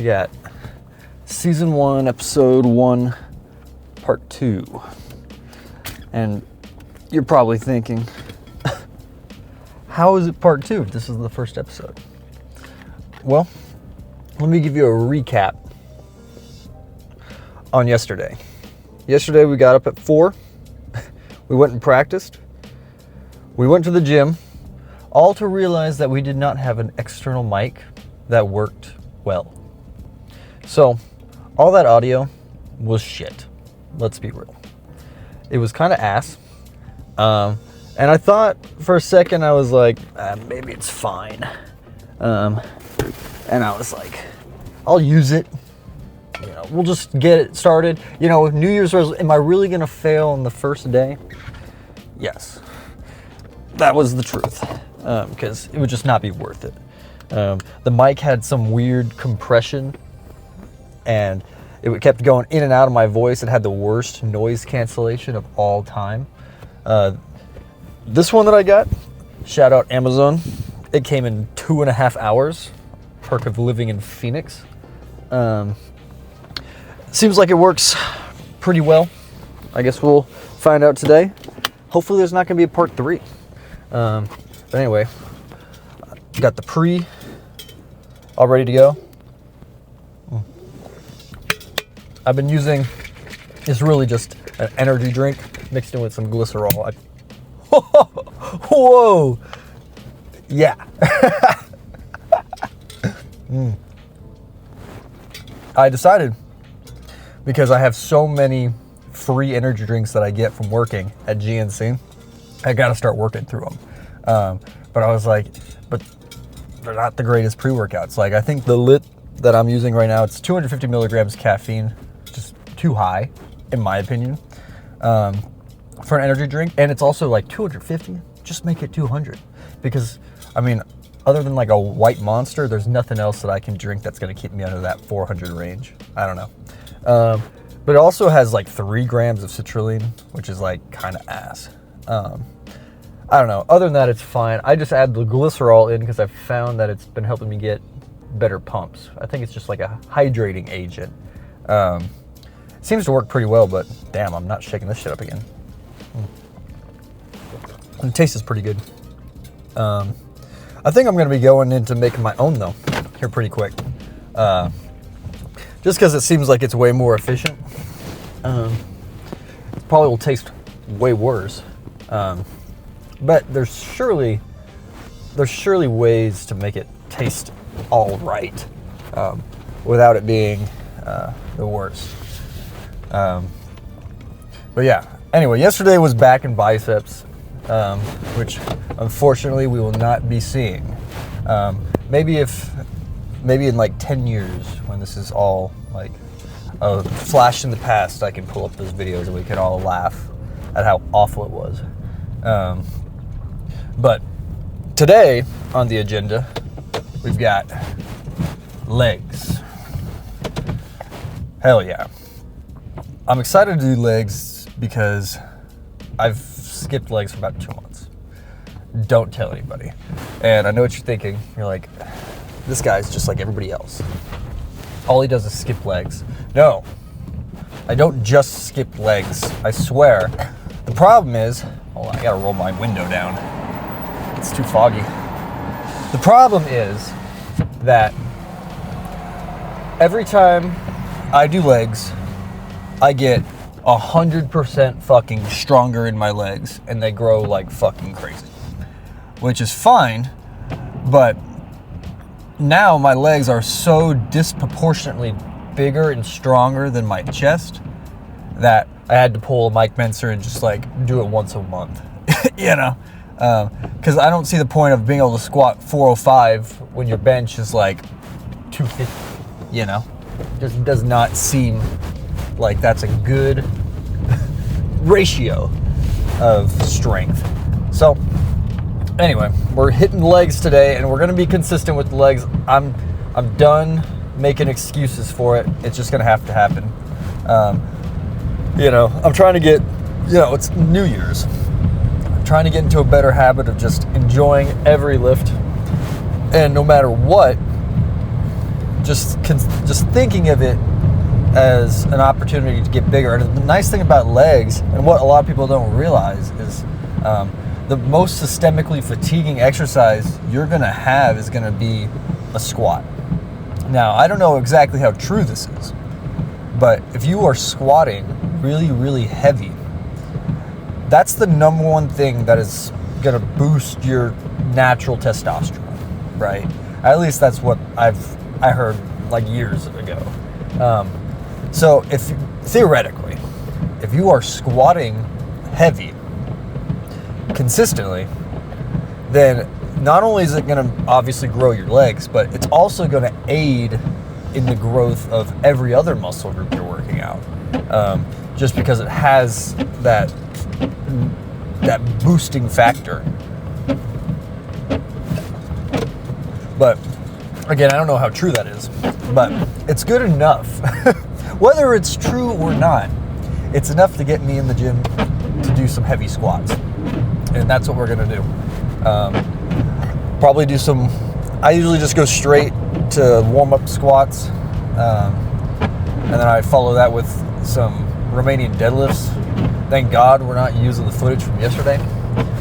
got season 1, episode 1, part 2. And you're probably thinking, how is it part 2 if this is the first episode? Well, let me give you a recap on yesterday. Yesterday we got up at 4. We went and practiced. We went to the gym, all to realize that we did not have an external mic that worked well. So, all that audio was shit. Let's be real. It was kind of ass. And I thought for a second, I was like, maybe it's fine. And I was like, I'll use it. You know, we'll just get it started. You know, New Year's resolution, am I really going to fail on the first day? Yes. That was the truth. Because it would just not be worth it. The mic had some weird compression, and it kept going in and out of my voice. It had the worst noise cancellation of all time. This one that I got, shout out Amazon, it came in 2.5 hours. Perk of living in Phoenix. Seems like it works pretty well. I guess we'll find out today. Hopefully there's not going to be a part 3. But anyway, got the pre all ready to go. I've been using, it's really just an energy drink mixed in with some glycerol. Whoa! Yeah. I decided, because I have so many free energy drinks that I get from working at GNC, I got to start working through them. But I was like, but they're not the greatest pre-workouts. Like, I think the Lit that I'm using right now, it's 250 milligrams caffeine, just too high, in my opinion, for an energy drink. And it's also like 250, just make it 200. Because, I mean, other than like a White Monster, there's nothing else that I can drink that's going to keep me under that 400 range. I don't know. But it also has like 3 grams of citrulline, which is like kind of ass. I don't know. Other than that, it's fine. I just add the glycerol in because I've found that it's been helping me get better pumps. I think it's just like a hydrating agent. Seems to work pretty well, but damn, I'm not shaking this shit up again. And the taste is pretty good. I think I'm going to be going into making my own, though, here pretty quick. Just because it seems like it's way more efficient. It probably will taste way worse. But there's surely ways to make it taste all right without it being the worst. But yeah, anyway, yesterday was back and biceps, which unfortunately we will not be seeing. Maybe in like 10 years, when this is all like a flash in the past, I can pull up those videos and we can all laugh at how awful it was. But today on the agenda, we've got legs. Hell yeah. I'm excited to do legs because I've skipped legs for about 2 months. Don't tell anybody. And I know what you're thinking. You're like, this guy's just like everybody else. All he does is skip legs. No, I don't just skip legs. I swear. The problem is, hold on, I gotta roll my window down. It's too foggy. The problem is that every time I do legs, I get 100% fucking stronger in my legs, and they grow like fucking crazy. Which is fine, but now my legs are so disproportionately bigger and stronger than my chest that I had to pull a Mike Menser and just like do it once a month, you know? Because I don't see the point of being able to squat 405 when your bench is like 250, you know? Just does not seem like that's a good ratio of strength. So anyway, we're hitting legs today, and we're gonna be consistent with the legs. I'm done making excuses for it. It's just gonna have to happen. You know, I'm trying to get, you know, it's New Year's. I'm trying to get into a better habit of just enjoying every lift, and no matter what, just thinking of it as an opportunity to get bigger. And the nice thing about legs, and what a lot of people don't realize, is the most systemically fatiguing exercise you're going to have is going to be a squat. Now, I don't know exactly how true this is, but if you are squatting really, really heavy, that's the number one thing that is going to boost your natural testosterone, right? At least that's what I heard like years ago. So theoretically, if you are squatting heavy consistently, then not only is it going to obviously grow your legs, but it's also going to aid in the growth of every other muscle group you're working out. Just because it has that boosting factor. But again, I don't know how true that is, but it's good enough. Whether it's true or not, it's enough to get me in the gym to do some heavy squats. And that's what we're going to do. Probably do some, I usually just go straight to warm-up squats. And then I follow that with some Romanian deadlifts. Thank God we're not using the footage from yesterday,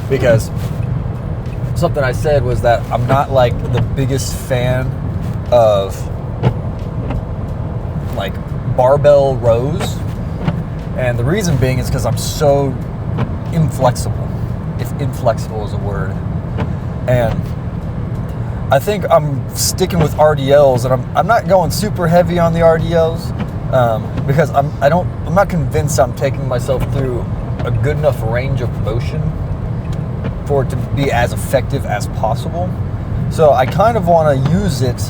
because something I said was that I'm not like the biggest fan of like barbell rows. And the reason being is because I'm so inflexible, if inflexible is a word. And I think I'm sticking with RDLs, and I'm not going super heavy on the RDLs because I'm not convinced I'm taking myself through a good enough range of motion for it to be as effective as possible. So I kind of want to use it.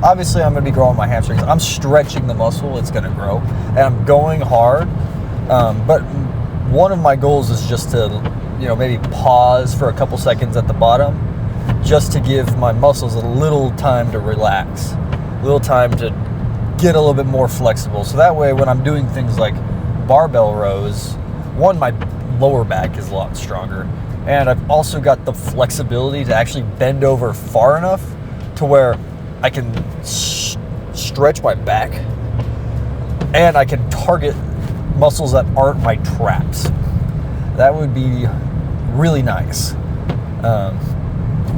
Obviously, I'm going to be growing my hamstrings. I'm stretching the muscle. It's going to grow, and I'm going hard. But one of my goals is just to, maybe pause for a couple seconds at the bottom, just to give my muscles a little time to relax, a little time to get a little bit more flexible. So that way, when I'm doing things like barbell rows, one, my lower back is a lot stronger, and I've also got the flexibility to actually bend over far enough to where I can stretch my back, and I can target muscles that aren't my traps. That would be really nice.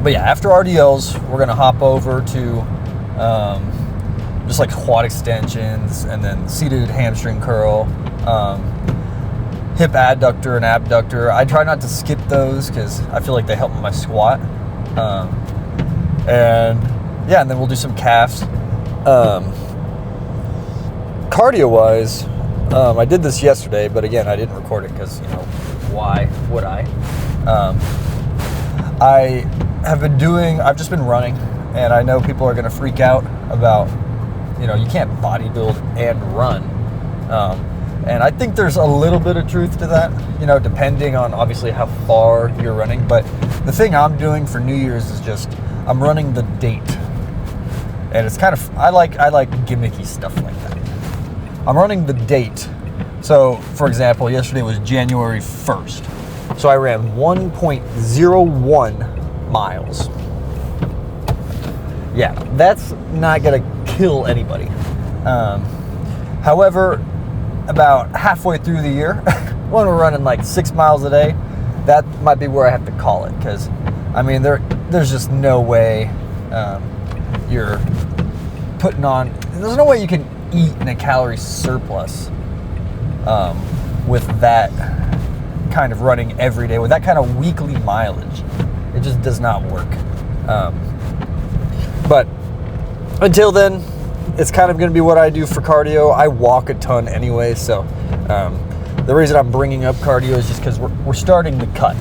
But yeah, after RDLs, we're going to hop over to just like quad extensions, and then seated hamstring curl, hip adductor and abductor. I try not to skip those because I feel like they help with my squat. And then we'll do some calves. Cardio-wise, I did this yesterday, but again, I didn't record it because, why would I? I've just been running, and I know people are going to freak out about, you can't bodybuild and run. And I think there's a little bit of truth to that, depending on obviously how far you're running. But the thing I'm doing for New Year's is just, I'm running the date. And it's kind of, I like gimmicky stuff like that. I'm running the date. So, for example, yesterday was January 1st. So I ran 1.01 miles. Yeah, that's not going to kill anybody. However, about halfway through the year, when we're running like 6 miles a day, that might be where I have to call it. Because, there's just no way you're putting on, there's no way you can eat in a calorie surplus with that kind of running every day, with that kind of weekly mileage. It just does not work. But until then, it's kind of going to be what I do for cardio. I walk a ton anyway, so the reason I'm bringing up cardio is just because we're starting the cut.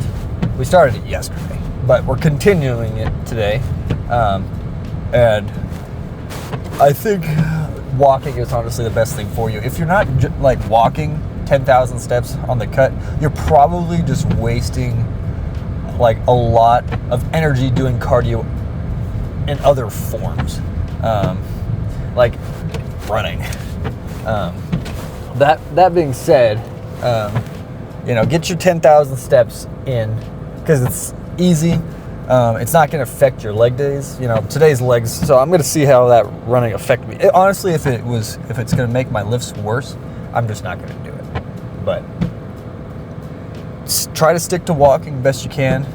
We started it yesterday, but we're continuing it today. And I think walking is honestly the best thing for you. If you're not walking 10,000 steps on the cut, you're probably just wasting like a lot of energy doing cardio in other forms, like running. That being said, get your 10,000 steps in, because it's easy. It's not going to affect your leg days. You know, today's legs. So I'm going to see how that running affect me. Honestly, if it's going to make my lifts worse, I'm just not going to do it. But try to stick to walking best you can,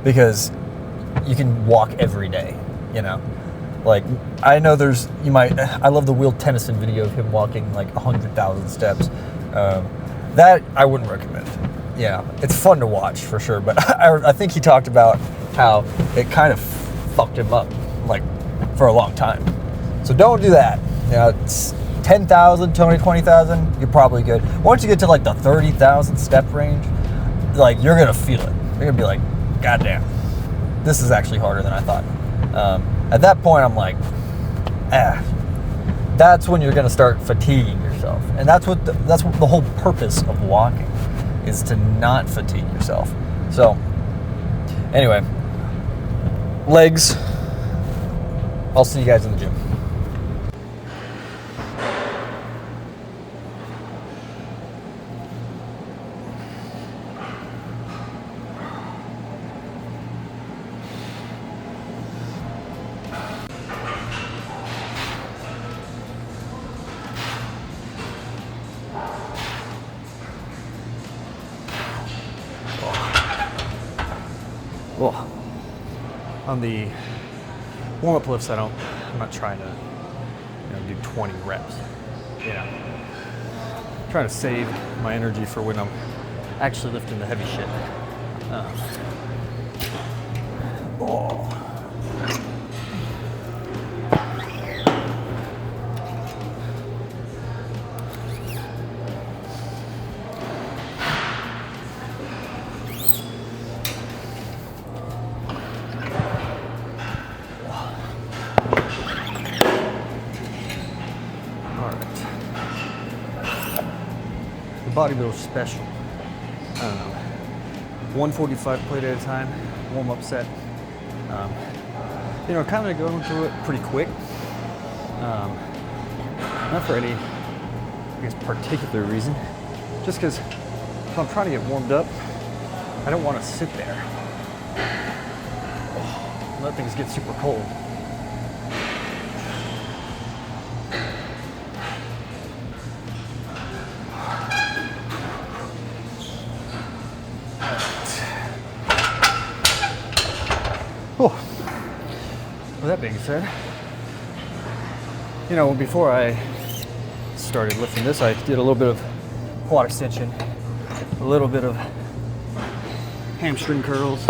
because you can walk every day. You know, like I know I love the Will Tennyson video of him walking like 100,000 steps. That I wouldn't recommend. Yeah, it's fun to watch for sure, but I think he talked about how it kind of fucked him up, like, for a long time. So don't do that. You know, it's 10,000, 20,000, you're probably good. Once you get to like the 30,000 step range, like, you're gonna feel it. You're gonna be like, God damn, this is actually harder than I thought. At that point, I'm like, that's when you're gonna start fatiguing yourself, and that's what the whole purpose of walking is, to not fatigue yourself. So anyway, legs, I'll see you guys in the gym. Well, on the warm-up lifts, I'm not trying to, do 20 reps. I'm trying to save my energy for when I'm actually lifting the heavy shit. Bodybuilder special. I don't know. 145 plate at a time, warm-up set. Kind of going through it pretty quick. Not for any, particular reason. Just because if I'm trying to get warmed up, I don't want to sit there. Let things get super cold. With that being said, before I started lifting this, I did a little bit of quad extension, a little bit of hamstring curls,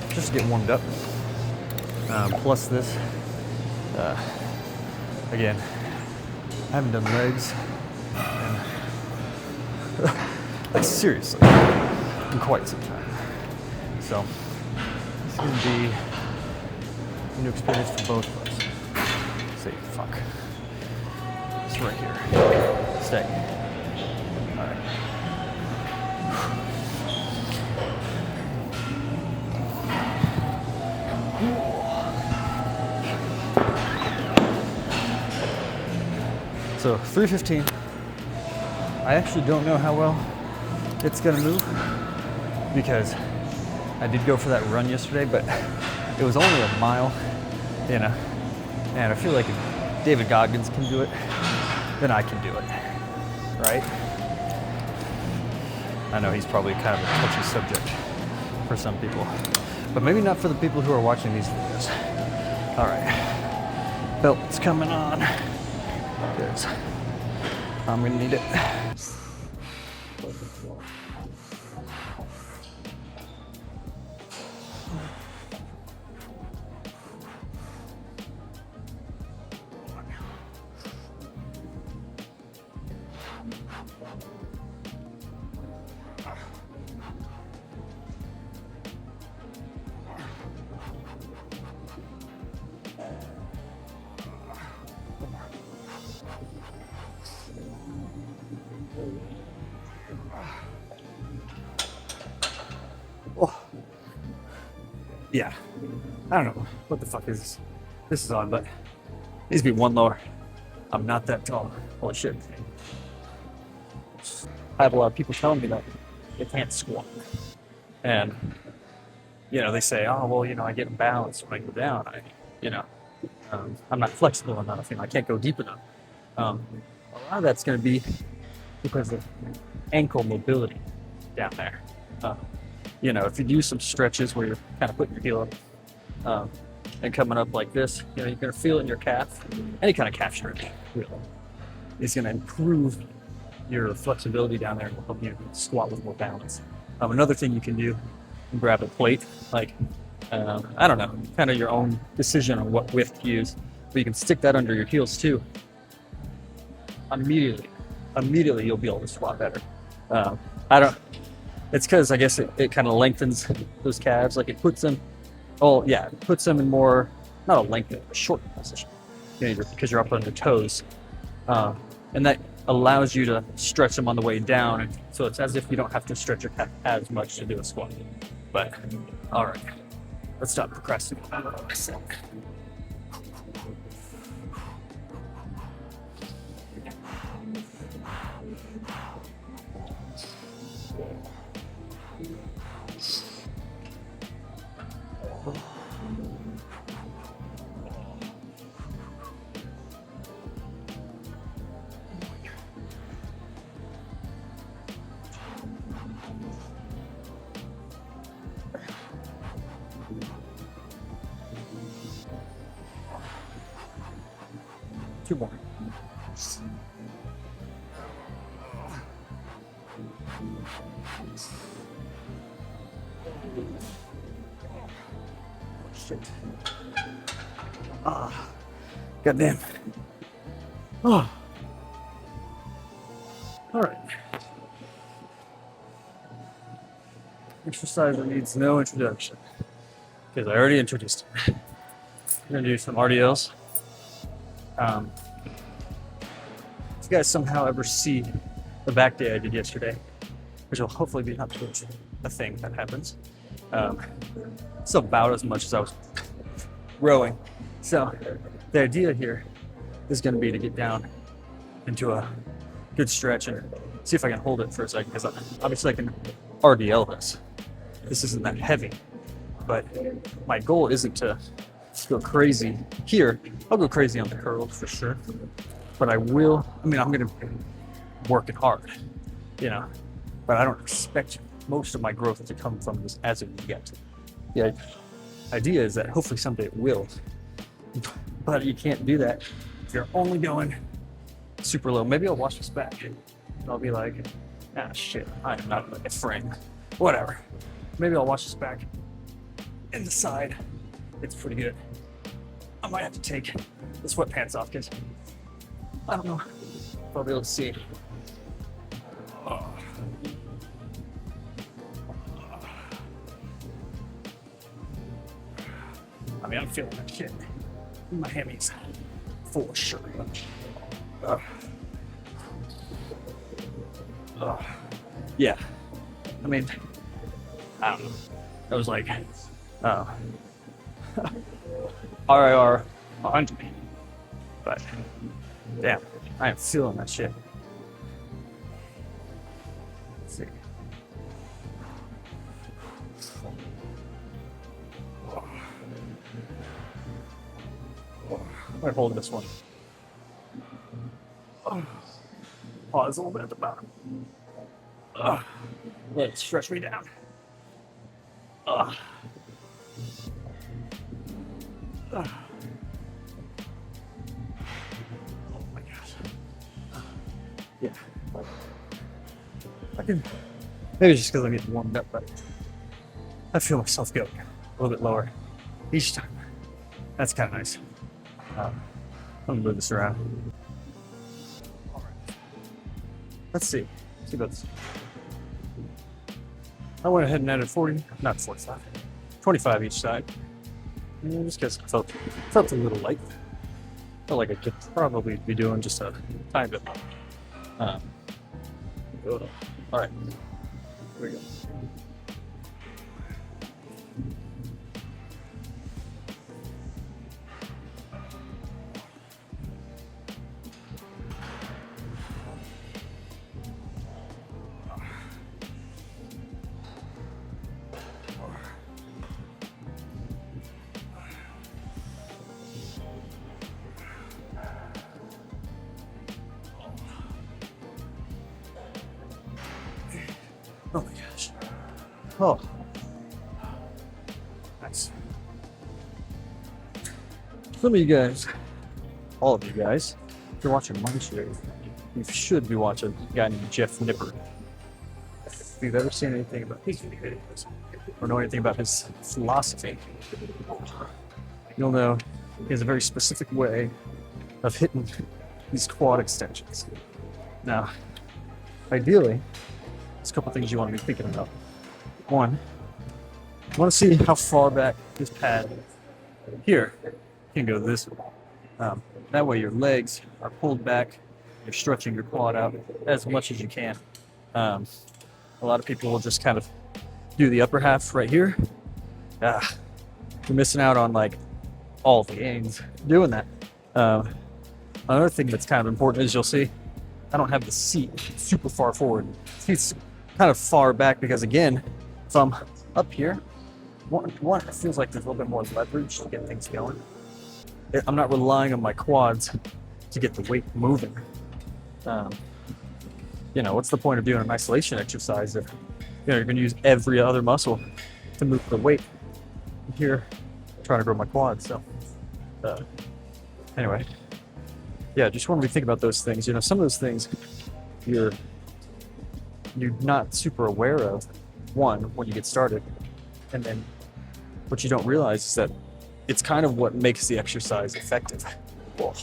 just to get warmed up. Plus this, again, I haven't done legs, and seriously, in quite some time. So it's gonna be a new experience for both of us. Say, fuck. It's right here. Stay. All right. So 315. I actually don't know how well it's gonna move, because I did go for that run yesterday, but it was only a mile, and I feel like if David Goggins can do it, then I can do it, right? I know he's probably kind of a touchy subject for some people, but maybe not for the people who are watching these videos. All right, belt's coming on, because I'm gonna need it. Yeah, I don't know what the fuck this is on, but it needs to be one lower. I'm not that tall. Holy shit. I have a lot of people telling me that they can't squat. And they say, oh, well, I get imbalanced when I go down. You know, I'm not flexible enough. I can't go deep enough. A lot of that's going to be because of ankle mobility down there. Uh, if you do some stretches where you're kind of putting your heel up and coming up like this, you're going to feel it in your calf. Any kind of calf stretch, really, is going to improve your flexibility down there and will help you squat with more balance. Another thing you can do, grab a plate, like, I don't know, kind of your own decision on what width to use, but you can stick that under your heels too. Immediately you'll be able to squat better. It's because I guess it kind of lengthens those calves, like it puts them in more, not a lengthened, a shortened position, because you're up on your toes. And that allows you to stretch them on the way down. And so it's as if you don't have to stretch your calf as much to do a squat. But, all right, let's stop procrastinating. 2 more. Shit. Goddamn. Oh. All right. Exercise that needs no introduction, because I already introduced it. We're gonna do some RDLs. If you guys somehow ever see the back day I did yesterday, which will hopefully be not too much a thing that happens, it's about as much as I was rowing. So the idea here is going to be to get down into a good stretch and see if I can hold it for a second, because obviously I can RDL this. This isn't that heavy, but my goal isn't to go crazy here. I'll go crazy on the curls for sure, but I'm going to work it hard, but I don't expect most of my growth to come from this as it gets. The idea is that hopefully someday it will, but you can't do that if you're only going super low. Maybe I'll watch this back and I'll be like, shit, I'm not like a friend, whatever. Maybe I'll watch this back and decide it's pretty good. I might have to take the sweatpants off because I don't know if I'll be able to see. I'm feeling that shit in my hammies for sure. Yeah, I don't know. That was like RIR 100, but damn, I am feeling that shit. Let's see. I'm gonna hold this one. Pause a little bit at the bottom. Let it stretch me down. Oh my gosh. Yeah. Maybe it's just because I'm getting warmed up, but I feel myself going a little bit lower each time. That's kind of nice. I'm gonna move this around. All right. Let's see about this. I went ahead and added 45, 25 each side. Just because I felt a little light. Felt like I could probably be doing just a tiny bit more. All right, here we go. Oh my gosh. Oh. Nice. Some of you guys, all of you guys, if you're watching my show, you should be watching a guy named Jeff Nipper. If you've ever seen anything about his videos or know anything about his philosophy, you'll know he has a very specific way of hitting these quad extensions. Now, ideally, there's a couple things you want to be thinking about. One, you want to see how far back this pad here can go this way. That way your legs are pulled back, you're stretching your quad out as much as you can. A lot of people will just kind of do the upper half right here. You're missing out on like all the gains doing that. Another thing that's kind of important is you'll see I don't have the seat super far forward. It's kind of far back because again, if I'm up here, one it feels like there's a little bit more leverage to get things going. I'm not relying on my quads to get the weight moving. What's the point of doing an isolation exercise if you're going to use every other muscle to move the weight? Here, I'm trying to grow my quads. So, anyway, yeah, just want to think about those things. Some of those things you're not super aware of. One, when you get started, and then what you don't realize is that it's kind of what makes the exercise effective. Whoa.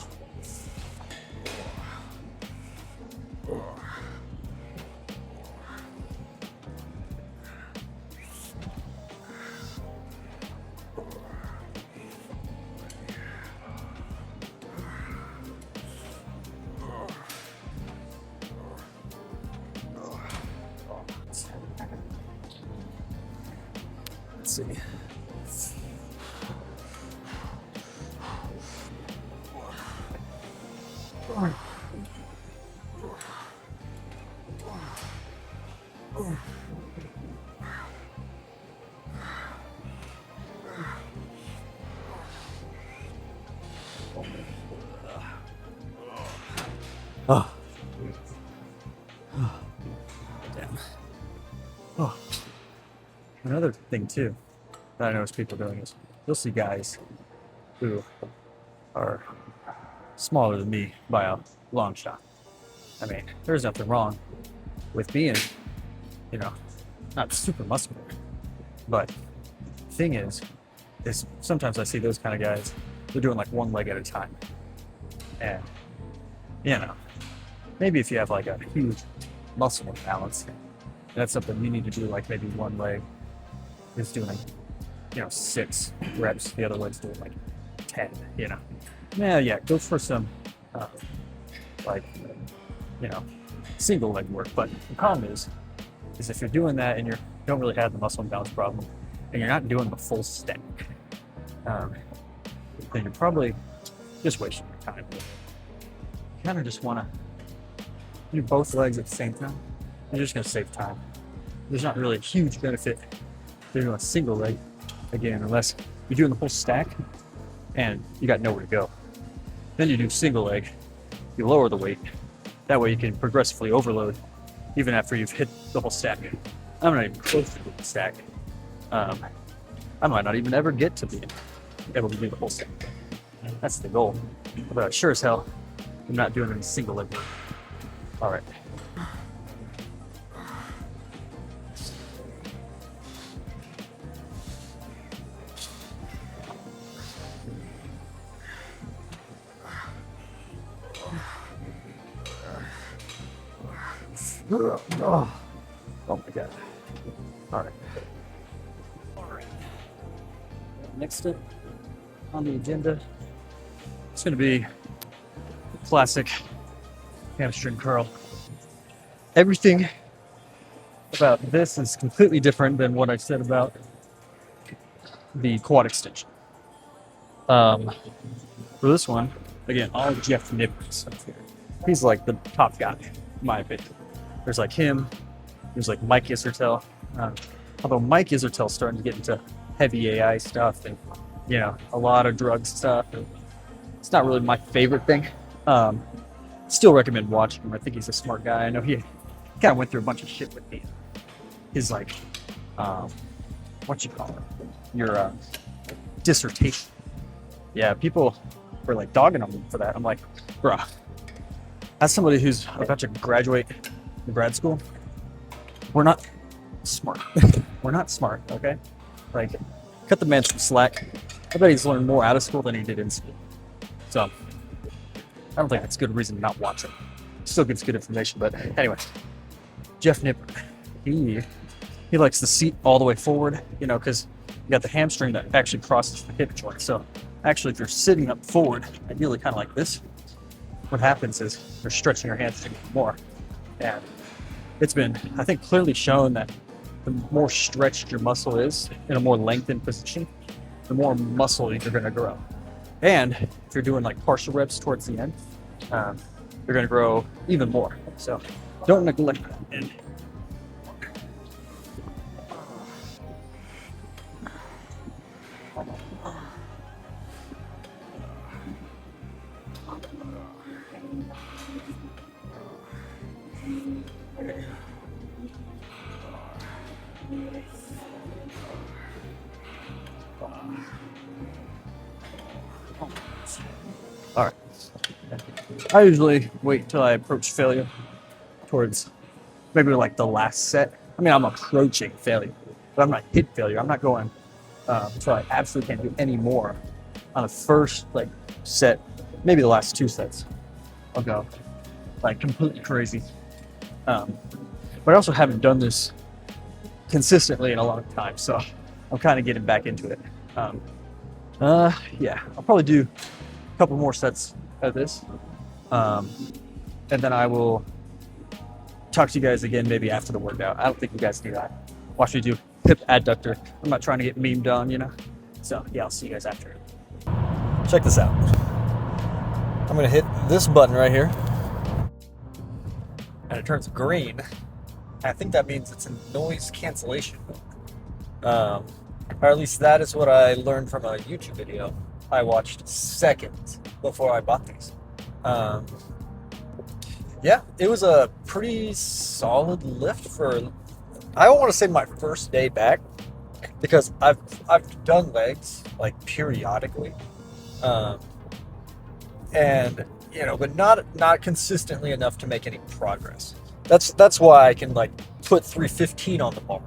Let's see. Oh. Damn. Oh. Another thing too that I notice people doing is you'll see guys who are smaller than me by a long shot. I mean, there's nothing wrong with being, not super muscular. But the thing is sometimes I see those kind of guys, they're doing like one leg at a time. And, maybe if you have like a huge muscle imbalance, that's something you need to do, like maybe one leg is doing 6 reps, the other leg's doing like 10, go for some single leg work. But the problem is if you're doing that and you don't really have the muscle imbalance problem and you're not doing the full stack, then you're probably just wasting your time. You kind of just want to do both legs at the same time. You're just going to save time. There's not really a huge benefit to doing a single leg, again, unless you're doing the whole stack and you got nowhere to go. Then you do single leg, you lower the weight. That way you can progressively overload even after you've hit the whole stack. I'm not even close to the stack. I might not even ever get to being able to do the whole stack. That's the goal. But sure as hell, I'm not doing any single leg work. All right. Oh my god. All right. Next up on the agenda, it's going to be classic hamstring curl. Everything about this is completely different than what I said about the quad extension. For this one, again, all Jeff Nippers up here. He's like the top guy, in my opinion. There's like him. There's like Mike Isertel. Although Mike Isertel's starting to get into heavy AI stuff and, a lot of drug stuff. And it's not really my favorite thing. Still recommend watching him. I think he's a smart guy. I know he kind of went through a bunch of shit with me. his like, what you call it, your dissertation. Yeah, people were like dogging him for that. I'm like, bruh, as somebody who's about to graduate from grad school, we're not smart. We're not smart, okay? Like, cut the man some slack. I bet he's learned more out of school than he did in school. So, I don't think that's a good reason to not watch him. Still gives good information, but anyway. Jeff Nippard, he likes the seat all the way forward, you know, because you got the hamstring that actually crosses the hip joint. So, actually, if you're sitting up forward, ideally kind of like this, what happens is you're stretching your hamstring more. And it's been, I think, clearly shown that the more stretched your muscle is in a more lengthened position, the more muscle you're going to grow. And if you're doing like partial reps towards the end, you're going to grow even more. So don't neglect that. And all right. I usually wait till I approach failure towards maybe like the last set. I mean, I'm approaching failure, but I'm not hit failure. I'm not going until I absolutely can't do any more on the first like set, maybe the last 2 sets. I'll go like completely crazy. But I also haven't done this consistently in a long time, so I'm kind of getting back into it. Yeah, I'll probably do a couple more sets of this, and then I will talk to you guys again maybe after the workout. I don't think you guys need that. Watch me do hip adductor. I'm not trying to get memed on, you know. So yeah, I'll see you guys after. Check this out. I'm gonna hit this button right here, and it turns green. I think that means it's a noise cancellation. Or at least that is what I learned from a YouTube video I watched seconds before I bought these. Yeah, it was a pretty solid lift for, I don't want to say my first day back, because I've done legs like periodically, and you know, but not consistently enough to make any progress. That's why I can like put 315 on the bar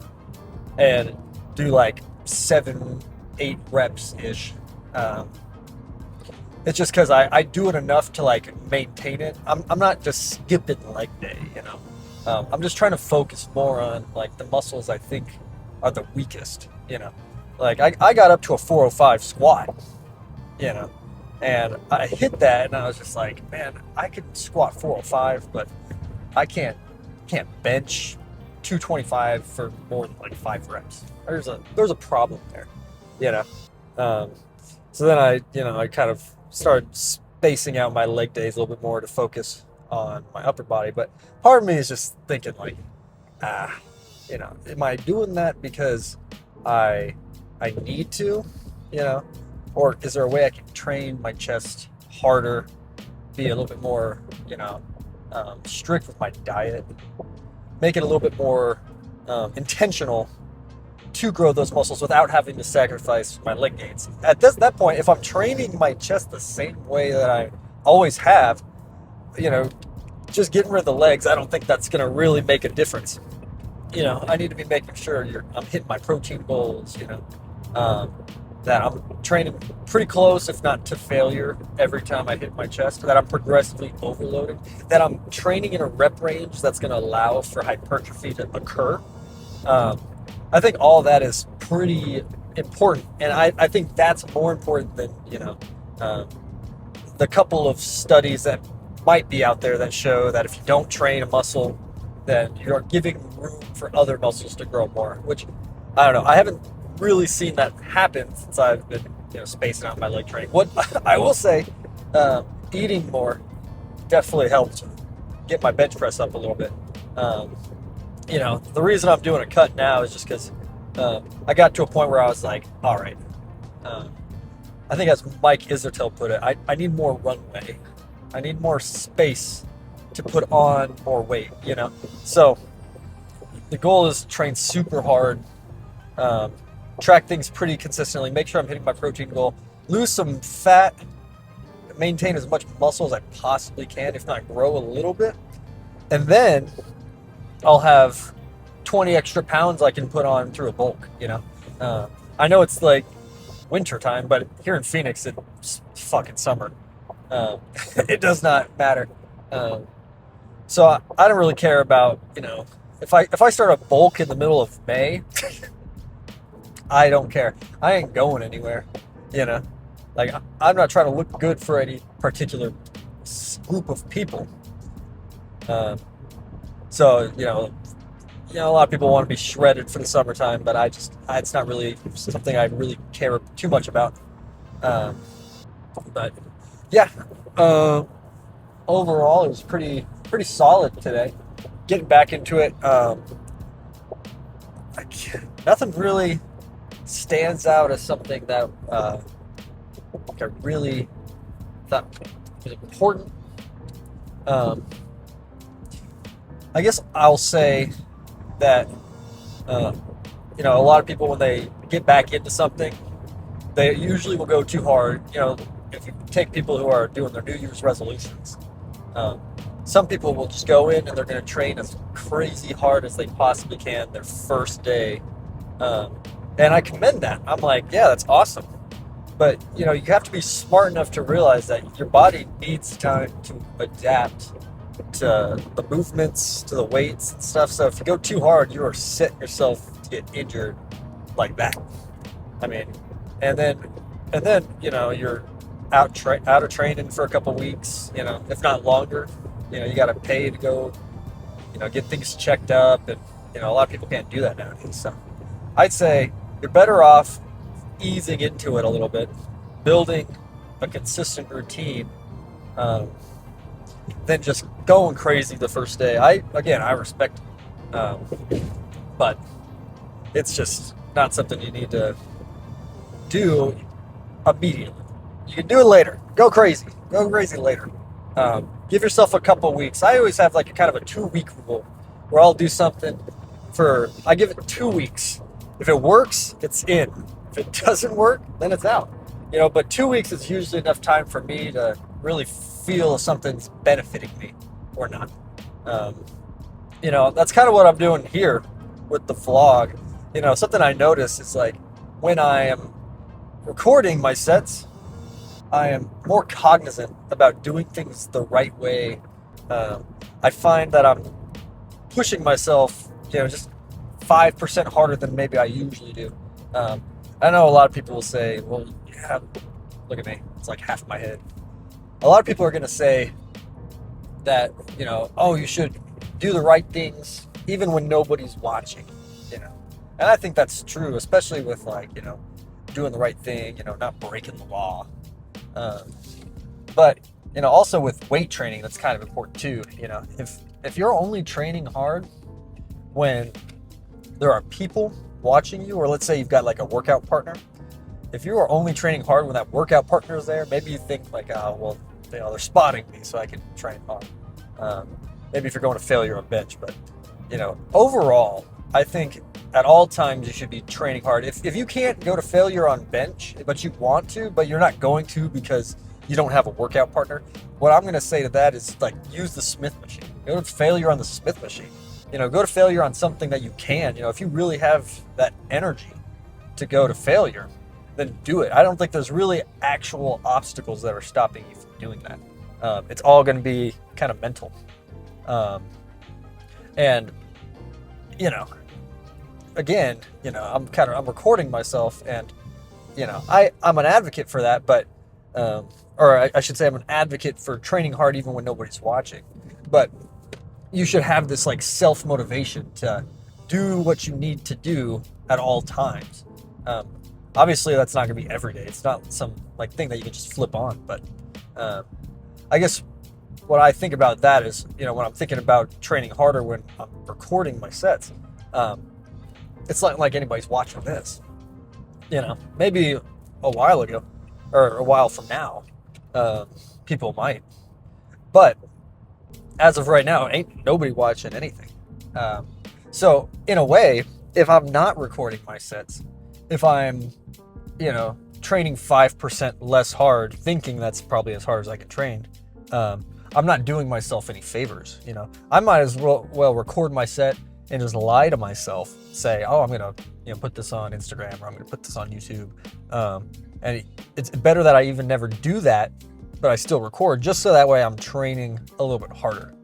and do like 7-8 reps ish. It's just because I do it enough to like maintain it. I'm not just skipping leg day, you know. I'm just trying to focus more on like the muscles I think are the weakest, you know. Like I got up to a 405 squat, you know, and I hit that and I was just like, man, I could squat 405, but I can't bench 225 for more than like 5 reps. There's a problem there, you know. So then I kind of started spacing out my leg days a little bit more to focus on my upper body. But part of me is just thinking like, you know, am I doing that because I need to, you know, or is there a way I can train my chest harder, be a little bit more, you know, strict with my diet, make it a little bit more intentional to grow those muscles without having to sacrifice my leg gains. At that point, if I'm training my chest the same way that I always have, you know, just getting rid of the legs, I don't think that's going to really make a difference. You know, I need to be making sure I'm hitting my protein goals, you know, that I'm training pretty close, if not to failure, every time I hit my chest, that I'm progressively overloading, that I'm training in a rep range that's going to allow for hypertrophy to occur. I think all that is pretty important, and I think that's more important than, you know, the couple of studies that might be out there that show that if you don't train a muscle, then you're giving room for other muscles to grow more, which, I don't know, I haven't really seen that happen since I've been, you know, spacing out my leg training. What I will say, eating more definitely helped get my bench press up a little bit. You know, the reason I'm doing a cut now is just because I got to a point where I was like, all right, I think as Mike Isertel put it, I need more runway. I need more space to put on more weight, you know? So the goal is to train super hard, track things pretty consistently, make sure I'm hitting my protein goal, lose some fat, maintain as much muscle as I possibly can, if not grow a little bit. And then I'll have 20 extra pounds I can put on through a bulk, you know? I know it's like winter time, but here in Phoenix, it's fucking summer. It does not matter. So I don't really care about, you know, if I start a bulk in the middle of May, I don't care. I ain't going anywhere, you know? Like, I'm not trying to look good for any particular group of people. So, you know, a lot of people want to be shredded for the summertime, but it's not really something I really care too much about. But yeah, overall it was pretty solid today. Getting back into it, nothing really stands out as something that I really thought was important. I guess I'll say that you know, a lot of people, when they get back into something, they usually will go too hard. You know, if you take people who are doing their New Year's resolutions, some people will just go in and they're going to train as crazy hard as they possibly can their first day, and I commend that. I'm like, yeah, that's awesome. But you know, you have to be smart enough to realize that your body needs time to adapt to the movements, to the weights and stuff. So if you go too hard, you are setting yourself to get injured like that. I mean, and then you know, you're out of training for a couple weeks, you know, if not longer. You know, you got to pay to go, you know, get things checked up, and you know, a lot of people can't do that nowadays. So I'd say you're better off easing into it a little bit, building a consistent routine, than just going crazy the first day. I respect it, but it's just not something you need to do immediately. You can do it later. Go crazy later. Give yourself a couple weeks. I always have like a kind of a 2-week rule where I'll do something I give it 2 weeks. If it works, it's in. If it doesn't work, then it's out. You know, but 2 weeks is usually enough time for me to really feel if something's benefiting me or not. You know, that's kind of what I'm doing here with the vlog. You know, something I notice is like when I am recording my sets, I am more cognizant about doing things the right way. I find that I'm pushing myself, you know, just 5% harder than maybe I usually do. I know a lot of people will say, well, yeah, look at me, it's like half my head. A lot of people are going to say that, you know, oh, you should do the right things even when nobody's watching, you know. And I think that's true, especially with like, you know, doing the right thing, you know, not breaking the law. But, you know, also with weight training, that's kind of important too. You know, if you're only training hard when there are people watching you, or let's say you've got like a workout partner, if you are only training hard when that workout partner is there, maybe you think like, oh, well, you know, they're spotting me so I can train hard. Maybe if you're going to failure on bench, but, you know, overall, I think at all times you should be training hard. If you can't go to failure on bench, but you want to, but you're not going to because you don't have a workout partner, what I'm going to say to that is like, use the Smith machine. Go to failure on the Smith machine. You know, go to failure on something that you can. You know, if you really have that energy to go to failure, then do it. I don't think there's really actual obstacles that are stopping you from doing that. It's all going to be kind of mental. And, you know, again, you know, I'm recording myself, and, you know, I'm an advocate for that, but, or I should say I'm an advocate for training hard even when nobody's watching. But you should have this like self-motivation to do what you need to do at all times. Obviously that's not gonna be every day. It's not some like thing that you can just flip on, but I guess what I think about that is, you know, when I'm thinking about training harder when I'm recording my sets, it's not like anybody's watching this. You know, maybe a while ago or a while from now, people might, but as of right now, ain't nobody watching anything. So in a way, if I'm not recording my sets, if I'm, training 5% less hard, thinking that's probably as hard as I can train, I'm not doing myself any favors. I might as well record my set and just lie to myself, say, oh, I'm gonna put this on Instagram, or I'm gonna put this on YouTube, and it's better that I even never do that, but I still record, just so that way I'm training a little bit harder.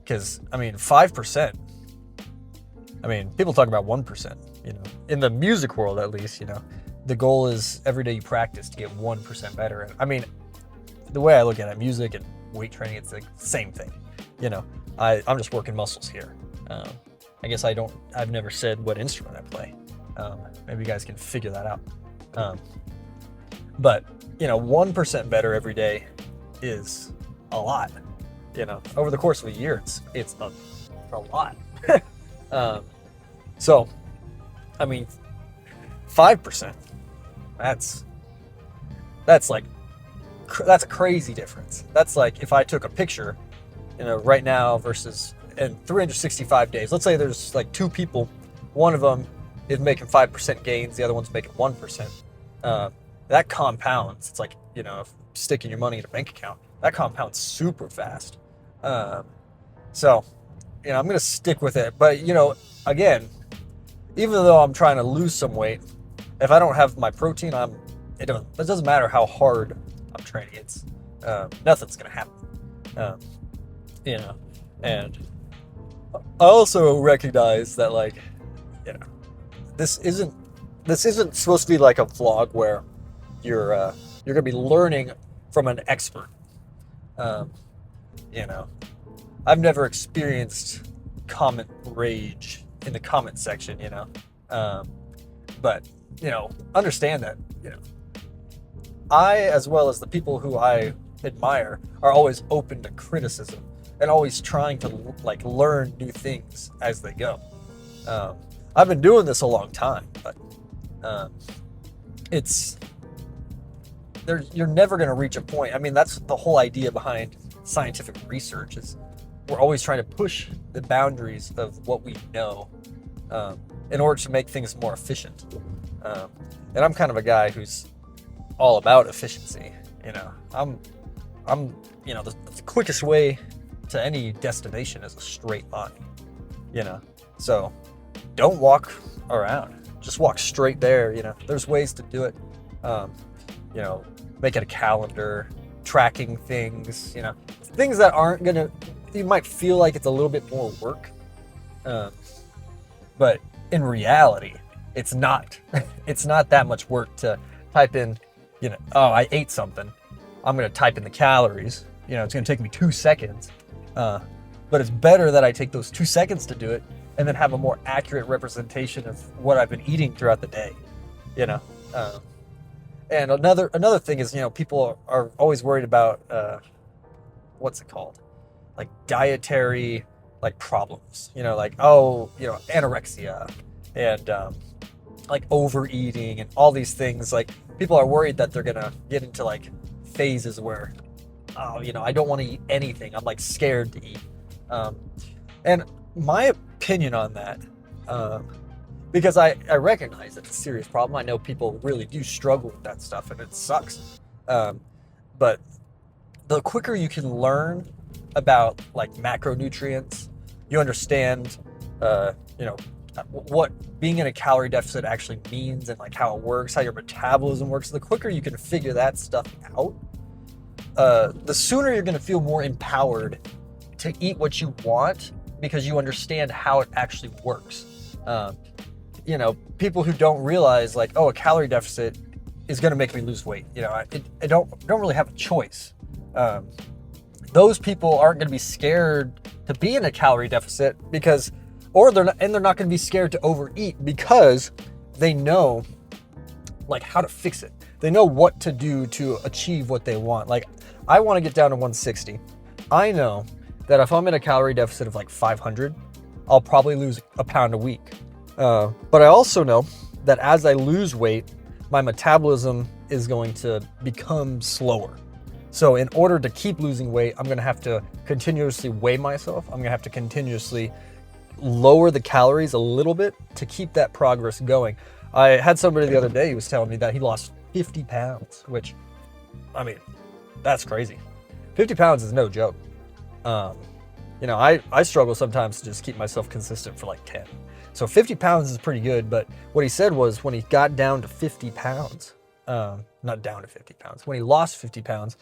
Because 5%. People talk about 1%. In the music world, at least, the goal is every day you practice to get 1% better. And the way I look at it, music and weight training, it's the same thing. I'm just working muscles here. I guess I've never said what instrument I play. Maybe you guys can figure that out. But 1% better every day is a lot. Over the course of a year, it's a lot. So 5%. That's a crazy difference. That's like if I took a picture, right now versus in 365 days. Let's say there's like two people. One of them is making 5% gains. The other one's making 1%. That compounds. It's like, sticking your money in a bank account. That compounds super fast. So, I'm going to stick with it. But, again, even though I'm trying to lose some weight, if I don't have my protein, it doesn't matter how hard I'm training. It's nothing's going to happen. And I also recognize that, this isn't supposed to be like a vlog where you're going to be learning from an expert. I've never experienced comment rage in the comment section, but understand that, I, as well as the people who I admire, are always open to criticism and always trying to learn new things as they go. I've been doing this a long time, but you're never going to reach a point. That's the whole idea behind scientific research, is we're always trying to push the boundaries of what we know in order to make things more efficient. And I'm kind of a guy who's all about efficiency. The quickest way to any destination is a straight line. So don't walk around. Just walk straight there. There's ways to do it. Make it a calendar, tracking things, things that aren't you might feel like it's a little bit more work. But in reality, it's not. It's not that much work to type in, I ate something. I'm going to type in the calories. It's going to take me 2 seconds. But it's better that I take those 2 seconds to do it and then have a more accurate representation of what I've been eating throughout the day. And another thing is, people are always worried about, what's it called? Like dietary, problems, anorexia and, overeating and all these things. People are worried that they're going to get into phases where, I don't want to eat anything. I'm scared to eat. And my opinion on that, because I recognize it's a serious problem. I know people really do struggle with that stuff, and it sucks. But the quicker you can learn about macronutrients, you understand, what being in a calorie deficit actually means and how it works, how your metabolism works. The quicker you can figure that stuff out, the sooner you're going to feel more empowered to eat what you want, because you understand how it actually works. People who don't realize a calorie deficit is going to make me lose weight. I don't really have a choice. Those people aren't going to be scared to be in a calorie deficit they're not going to be scared to overeat, because they know how to fix it. They know what to do to achieve what they want. I want to get down to 160. I know that if I'm in a calorie deficit of 500, I'll probably lose a pound a week. But I also know that as I lose weight, my metabolism is going to become slower. So in order to keep losing weight, I'm going to have to continuously weigh myself. I'm going to have to continuously lower the calories a little bit to keep that progress going. I had somebody the other day who was telling me that he lost 50 pounds, which, I mean, that's crazy. 50 pounds is no joke. You know, I struggle sometimes to just keep myself consistent for like 10. So 50 pounds is pretty good, but what he said was when he got down to 50 pounds, not down to 50 pounds, when he lost 50 pounds,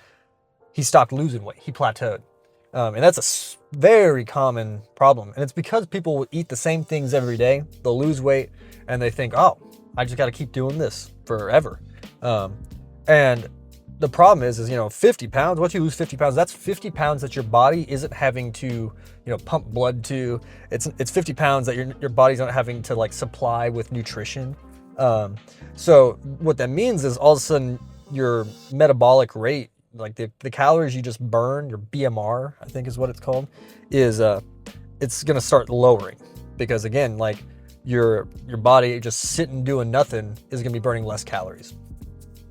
he stopped losing weight. He plateaued. And that's a very common problem. And it's because people will eat the same things every day. They'll lose weight and they think, oh, I just got to keep doing this forever. And the problem is, you know, 50 pounds, once you lose 50 pounds, that's 50 pounds that your body isn't having to, you know, pump blood to. It's 50 pounds that your body's not having to like supply with nutrition. So what that means is all of a sudden your metabolic rate, like the calories you just burn, your BMR, I think is what it's called, is it's gonna start lowering because again, like your body just sitting doing nothing is gonna be burning less calories.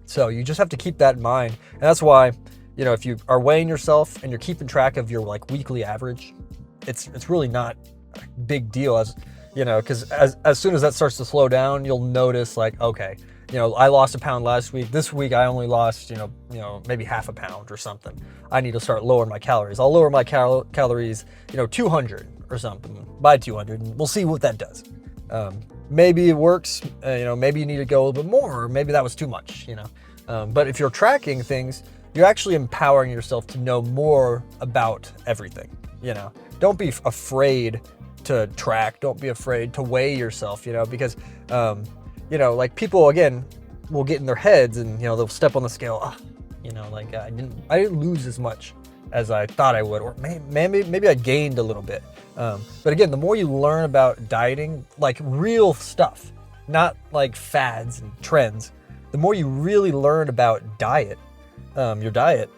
So you just have to keep that in mind. And that's why, you know, if you are weighing yourself and you're keeping track of your like weekly average, it's really not a big deal, as you know, because as soon as that starts to slow down, you'll notice like, okay, you know, I lost a pound last week. This week I only lost, you know, maybe half a pound or something. I need to start lowering my calories. I'll lower my calories, you know, 200 or something, by 200, and we'll see what that does. Maybe it works, you know, maybe you need to go a little bit more, or maybe that was too much, you know. But if you're tracking things, you're actually empowering yourself to know more about everything, you know. Don't be afraid to track. Don't be afraid to weigh yourself, you know, because, you know, like people, again, will get in their heads and, you know, they'll step on the scale, you know, like I didn't lose as much as I thought I would, or maybe I gained a little bit. But again, the more you learn about dieting, like real stuff, not like fads and trends, the more you really learn about diet, your diet,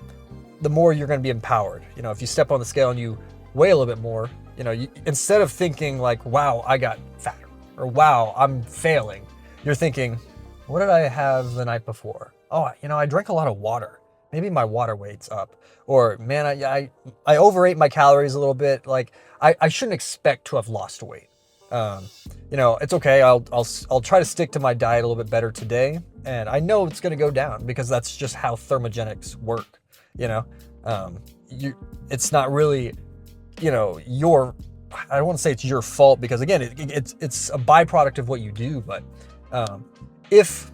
the more you're going to be empowered. You know, if you step on the scale and you weigh a little bit more, you know, instead of thinking like, wow, I got fatter, or wow, I'm failing, you're thinking, what did I have the night before? Oh, you know, I drank a lot of water. Maybe my water weight's up. Or man, I overate my calories a little bit. Like I shouldn't expect to have lost weight. You know, it's okay. I'll try to stick to my diet a little bit better today, and I know it's going to go down because that's just how thermogenics work. You know, it's not really, you know, I don't want to say it's your fault because again, it's a byproduct of what you do. But if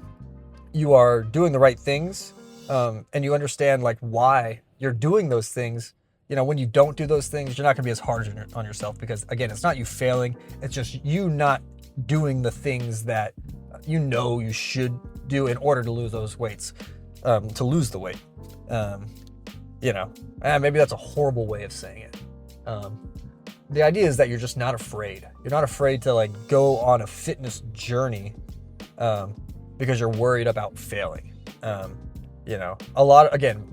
you are doing the right things, and you understand like why you're doing those things, you know, when you don't do those things, you're not gonna be as hard on yourself because again, it's not you failing, it's just you not doing the things that you know you should do in order to lose those weights, to lose the weight. You know, and maybe that's a horrible way of saying it. The idea is that you're just not afraid. You're not afraid to like go on a fitness journey, because you're worried about failing. You know,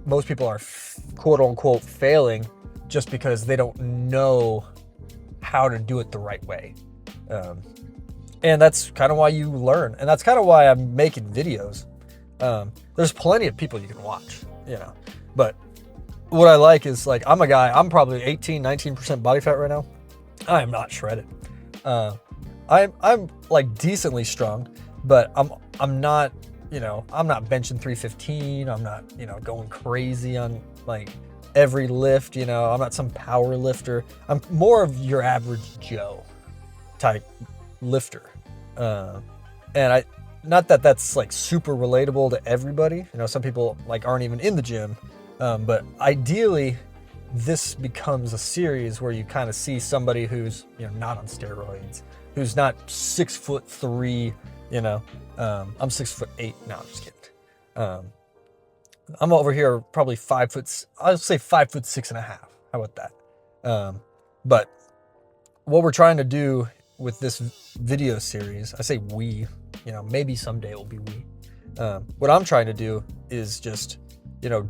most people are quote unquote failing just because they don't know how to do it the right way. And that's kind of why you learn. And that's kind of why I'm making videos. There's plenty of people you can watch, you know, but what I like is like, I'm probably 18-19% body fat right now. I am not shredded. I'm like decently strong, but I'm not, you know, I'm not benching 315. I'm not, you know, going crazy on like every lift, you know, I'm not some power lifter. I'm more of your average Joe type lifter. And not that that's like super relatable to everybody. You know, some people like aren't even in the gym. But ideally this becomes a series where you kind of see somebody who's, you know, not on steroids, who's not 6'3", you know. I'm 6'8". No, I'm just kidding. I'm over here probably 5 foot. I'll say 5'6.5". How about that? But what we're trying to do with this video series, I say we, you know, maybe someday it will be we. What I'm trying to do is just, you know,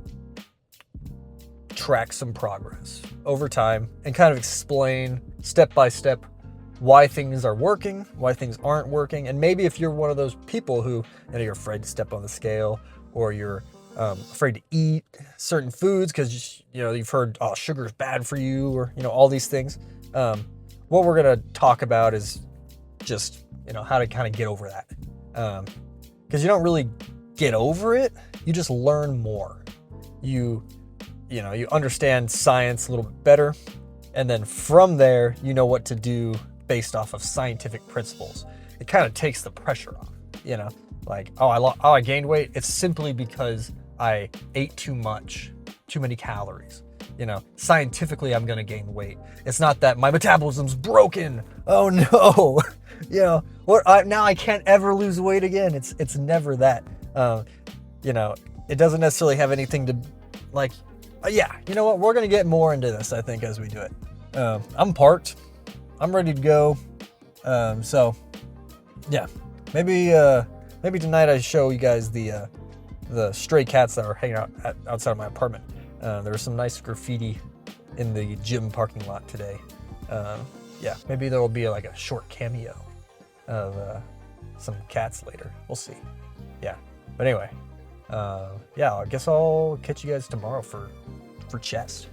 track some progress over time and kind of explain step by step why things are working, why things aren't working. And maybe if you're one of those people who, you know, you're afraid to step on the scale, or you're afraid to eat certain foods because, you know, you've heard, oh, sugar is bad for you, or, you know, all these things. what we're gonna talk about is just, you know, how to kind of get over that. Because you don't really get over it, you just learn more. You understand science a little bit better, and then from there, you know what to do based off of scientific principles. It kind of takes the pressure off, you know, like, I gained weight. It's simply because I ate too many calories. You know, scientifically, I'm going to gain weight. It's not that my metabolism's broken. Oh no. You know, now I can't ever lose weight again. It's never that. You know, it doesn't necessarily have anything to like, yeah, you know what? We're going to get more into this, I think, as we do it. I'm parked. I'm ready to go. So yeah, maybe tonight I show you guys the stray cats that are hanging out outside of my apartment. There was some nice graffiti in the gym parking lot today. Yeah, maybe there will be like a short cameo of some cats later. We'll see. Yeah, but anyway, yeah, I guess I'll catch you guys tomorrow for chest.